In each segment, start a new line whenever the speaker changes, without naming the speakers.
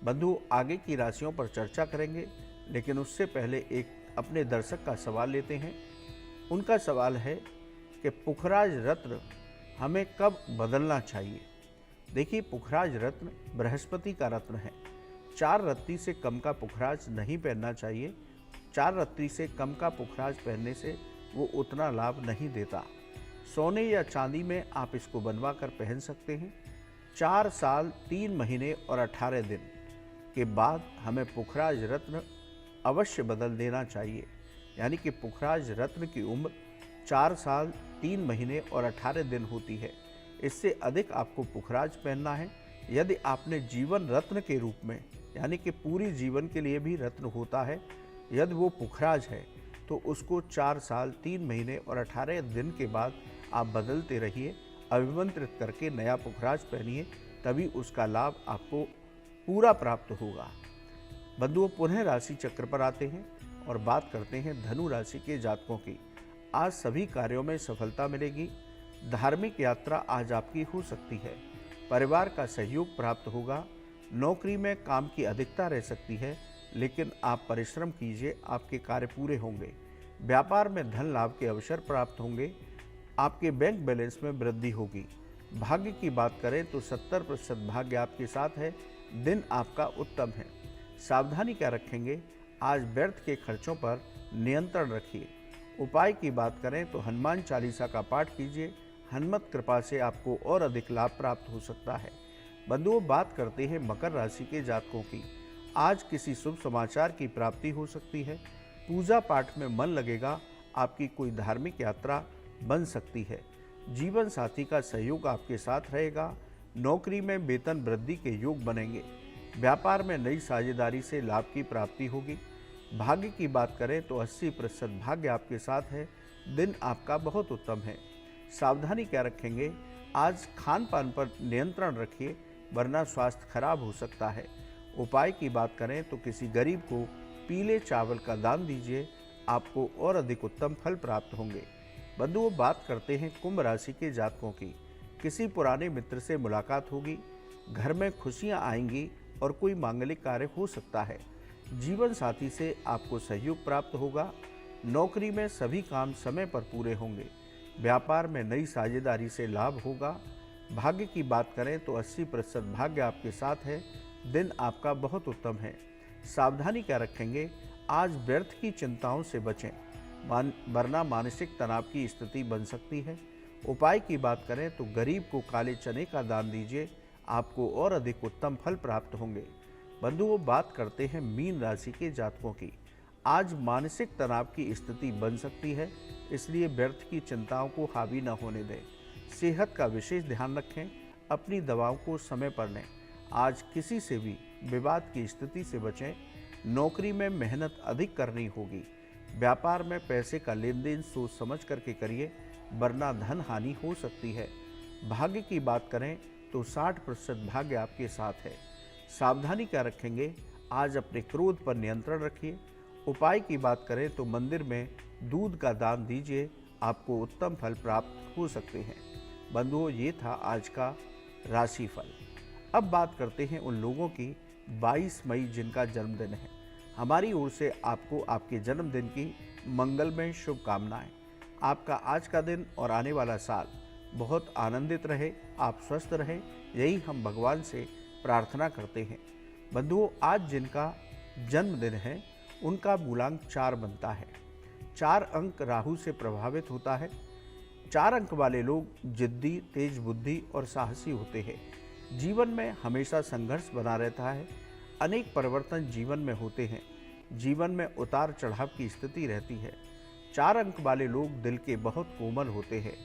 बंधु, आगे की राशियों पर चर्चा करेंगे, लेकिन उससे पहले एक अपने दर्शक का सवाल लेते हैं। उनका सवाल है कि पुखराज रत्न हमें कब बदलना चाहिए। देखिए, पुखराज रत्न बृहस्पति का रत्न है। 4 रत्ती से कम का पुखराज नहीं पहनना चाहिए। 4 रत्ती से कम का पुखराज पहनने से वो उतना लाभ नहीं देता। सोने या चांदी में आप इसको बनवा कर पहन सकते हैं। 4 साल 3 महीने और 18 दिन के बाद हमें पुखराज रत्न अवश्य बदल देना चाहिए। यानी कि पुखराज रत्न की उम्र 4 साल 3 महीने और 18 दिन होती है। इससे अधिक आपको पुखराज पहनना है। यदि आपने जीवन रत्न के रूप में, यानी कि पूरी जीवन के लिए भी रत्न होता है, यदि वो पुखराज है तो उसको 4 साल 3 महीने और 18 दिन के बाद आप बदलते रहिए। अभिमंत्रित करके नया पुखराज पहनिए, तभी उसका लाभ आपको पूरा प्राप्त होगा। बंधुओं, पुनः राशि चक्र पर आते हैं और बात करते हैं धनु राशि के जातकों की। आज सभी कार्यों में सफलता मिलेगी। धार्मिक यात्रा आज आपकी हो सकती है। परिवार का सहयोग प्राप्त होगा। नौकरी में काम की अधिकता रह सकती है, लेकिन आप परिश्रम कीजिए, आपके कार्य पूरे होंगे। व्यापार में धन लाभ के अवसर प्राप्त होंगे। आपके बैंक बैलेंस में वृद्धि होगी। भाग्य की बात करें तो 70% भाग्य आपके साथ है। दिन आपका उत्तम है। सावधानी क्या रखेंगे? आज व्यर्थ के खर्चों पर नियंत्रण रखिए। उपाय की बात करें तो हनुमान चालीसा का पाठ कीजिए। हनुमत कृपा से आपको और अधिक लाभ प्राप्त हो सकता है। बंधुओं, बात करते हैं मकर राशि के जातकों की। आज किसी शुभ समाचार की प्राप्ति हो सकती है। पूजा पाठ में मन लगेगा। आपकी कोई धार्मिक यात्रा बन सकती है। जीवन साथी का सहयोग आपके साथ रहेगा। नौकरी में वेतन वृद्धि के योग बनेंगे। व्यापार में नई साझेदारी से लाभ की प्राप्ति होगी। भाग्य की बात करें तो 80% भाग्य आपके साथ है। दिन आपका बहुत उत्तम है। सावधानी क्या रखेंगे? आज खान पान पर नियंत्रण रखिए, वरना स्वास्थ्य खराब हो सकता है। उपाय की बात करें तो किसी गरीब को पीले चावल का दान दीजिए। आपको और अधिक उत्तम फल प्राप्त होंगे। बंधुओं, बात करते हैं कुंभ राशि के जातकों की। किसी पुराने मित्र से मुलाकात होगी। घर में खुशियां आएंगी और कोई मांगलिक कार्य हो सकता है। जीवन साथी से आपको सहयोग प्राप्त होगा। नौकरी में सभी काम समय पर पूरे होंगे। व्यापार में नई साझेदारी से लाभ होगा। भाग्य की बात करें तो 80% भाग्य आपके साथ है। दिन आपका बहुत उत्तम है। सावधानी क्या रखेंगे? आज व्यर्थ की चिंताओं से बचें, वरना मानसिक तनाव की स्थिति बन सकती है। उपाय की बात करें तो गरीब को काले चने का दान दीजिए। आपको और अधिक उत्तम फल प्राप्त होंगे। बंधुओं, बात करते हैं मीन राशि के जातकों की। आज मानसिक तनाव की स्थिति बन सकती है, इसलिए व्यर्थ की चिंताओं को हावी न होने दें। सेहत का विशेष ध्यान रखें। अपनी दवाओं को समय पर लें। आज किसी से भी विवाद की स्थिति से बचें। नौकरी में मेहनत अधिक करनी होगी। व्यापार में पैसे का लेन देन सोच समझ करके करिए, वरना धन हानि हो सकती है। भाग्य की बात करें तो 60% भाग्य आपके साथ है। सावधानी क्या रखेंगे? आज अपने क्रोध पर नियंत्रण रखिए। उपाय की बात करें तो मंदिर में दूध का दान दीजिए। आपको उत्तम फल प्राप्त हो सकते हैं। बंधुओं, ये था आज का राशिफल। अब बात करते हैं उन लोगों की 22 मई जिनका जन्मदिन है। हमारी ओर से आपको आपके जन्मदिन की मंगलमय शुभकामनाएं। आपका आज का दिन और आने वाला साल बहुत आनंदित रहे। आप स्वस्थ रहें, यही हम भगवान से प्रार्थना करते हैं। बंधुओं, आज जिनका जन्मदिन है उनका मूलांक 4 बनता है। 4 अंक राहु से प्रभावित होता है। 4 अंक वाले लोग जिद्दी, तेज बुद्धि और साहसी होते हैं। जीवन में हमेशा संघर्ष बना रहता है। अनेक परिवर्तन जीवन में होते हैं। जीवन में उतार चढ़ाव की स्थिति रहती है। 4 अंक वाले लोग दिल के बहुत कोमल होते हैं।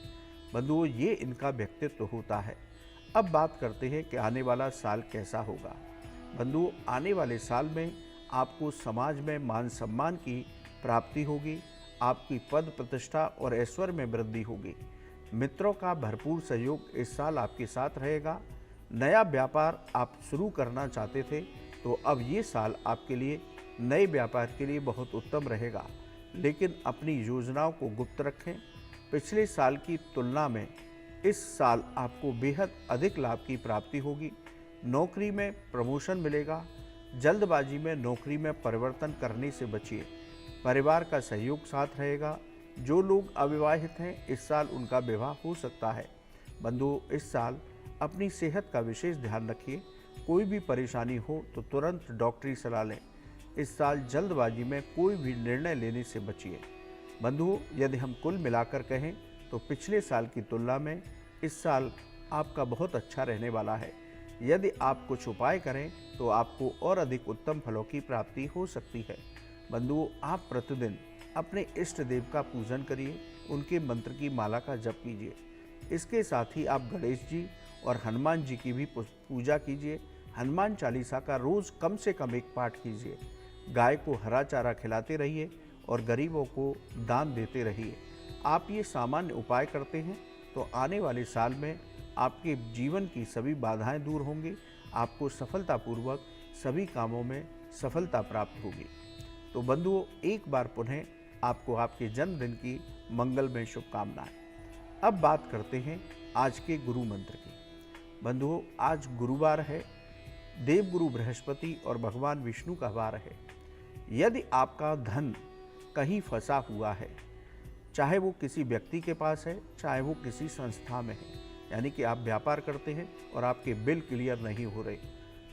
बंधुओं, ये इनका व्यक्तित्व होता है। अब बात करते हैं कि आने वाला साल कैसा होगा। बंधुओं, आने वाले साल में आपको समाज में मान सम्मान की प्राप्ति होगी। आपकी पद प्रतिष्ठा और ऐश्वर्य में वृद्धि होगी। मित्रों का भरपूर सहयोग इस साल आपके साथ रहेगा। नया व्यापार आप शुरू करना चाहते थे तो अब ये साल आपके लिए नए व्यापार के लिए बहुत उत्तम रहेगा, लेकिन अपनी योजनाओं को गुप्त रखें। पिछले साल की तुलना में इस साल आपको बेहद अधिक लाभ की प्राप्ति होगी। नौकरी में प्रमोशन मिलेगा। जल्दबाजी में नौकरी में परिवर्तन करने से बचिए। परिवार का सहयोग साथ रहेगा। जो लोग अविवाहित हैं, इस साल उनका विवाह हो सकता है। बंधुओं, इस साल अपनी सेहत का विशेष ध्यान रखिए। कोई भी परेशानी हो तो तुरंत डॉक्टरी सलाह लें। इस साल जल्दबाजी में कोई भी निर्णय लेने से बचिए। बंधुओं, यदि हम कुल मिलाकर कहें तो पिछले साल की तुलना में इस साल आपका बहुत अच्छा रहने वाला है। यदि आप कुछ उपाय करें तो आपको और अधिक उत्तम फलों की प्राप्ति हो सकती है। बंधुओं, आप प्रतिदिन अपने इष्ट देव का पूजन करिए, उनके मंत्र की माला का जप कीजिए। इसके साथ ही आप गणेश जी और हनुमान जी की भी पूजा कीजिए। हनुमान चालीसा का रोज़ कम से कम एक पाठ कीजिए। गाय को हरा चारा खिलाते रहिए और गरीबों को दान देते रहिए। आप ये सामान्य उपाय करते हैं तो आने वाले साल में आपके जीवन की सभी बाधाएं दूर होंगी। आपको सफलतापूर्वक सभी कामों में सफलता प्राप्त होगी। तो बंधुओं, एक बार पुनः आपको आपके जन्मदिन की मंगलमय शुभकामनाएं। अब बात करते हैं आज के गुरु मंत्र की। बंधुओं, आज गुरुवार है, देवगुरु बृहस्पति और भगवान विष्णु का वार है। यदि आपका धन कहीं फंसा हुआ है, चाहे वो किसी व्यक्ति के पास है, चाहे वो किसी संस्था में है, यानी कि आप व्यापार करते हैं और आपके बिल क्लियर नहीं हो रहे,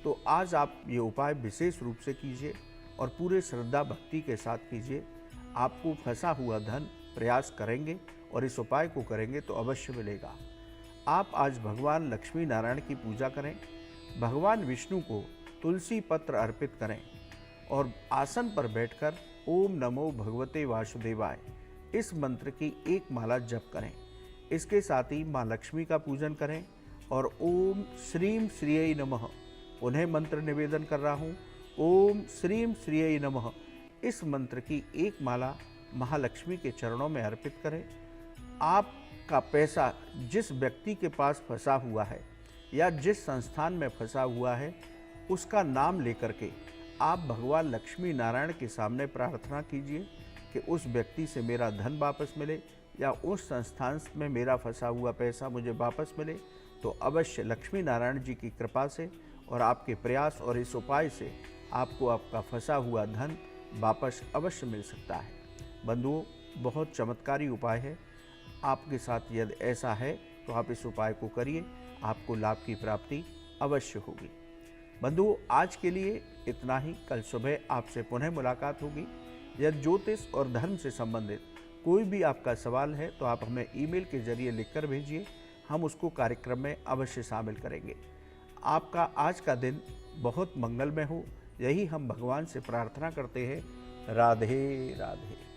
तो आज आप ये उपाय विशेष रूप से कीजिए और पूरे श्रद्धा भक्ति के साथ कीजिए। आपको फंसा हुआ धन प्रयास करेंगे और इस उपाय को करेंगे तो अवश्य मिलेगा। आप आज भगवान लक्ष्मी नारायण की पूजा करें, भगवान विष्णु को तुलसी पत्र अर्पित करें और आसन पर बैठकर ओम नमो भगवते वासुदेवाय इस मंत्र की एक माला जप करें। इसके साथ ही माँ लक्ष्मी का पूजन करें और ओम श्रीम श्रीयै नमः, उन्हें मंत्र निवेदन कर रहा हूँ, ओम श्रीम श्रीयै नमः इस मंत्र की एक माला महालक्ष्मी के चरणों में अर्पित करें। आपका पैसा जिस व्यक्ति के पास फंसा हुआ है या जिस संस्थान में फंसा हुआ है, उसका नाम लेकर के आप भगवान लक्ष्मी नारायण के सामने प्रार्थना कीजिए कि उस व्यक्ति से मेरा धन वापस मिले या उस संस्थान में मेरा फंसा हुआ पैसा मुझे वापस मिले। तो अवश्य लक्ष्मी नारायण जी की कृपा से और आपके प्रयास और इस उपाय से आपको आपका फंसा हुआ धन वापस अवश्य मिल सकता है। बंधुओं, बहुत चमत्कारी उपाय है। आपके साथ यदि ऐसा है तो आप इस उपाय को करिए, आपको लाभ की प्राप्ति अवश्य होगी। बंधुओं, आज के लिए इतना ही। कल सुबह आपसे पुनः मुलाकात होगी। यदि ज्योतिष और धर्म से संबंधित कोई भी आपका सवाल है तो आप हमें ईमेल के जरिए लिखकर भेजिए, हम उसको कार्यक्रम में अवश्य शामिल करेंगे। आपका आज का दिन बहुत मंगलमय हो, यही हम भगवान से प्रार्थना करते हैं। राधे राधे।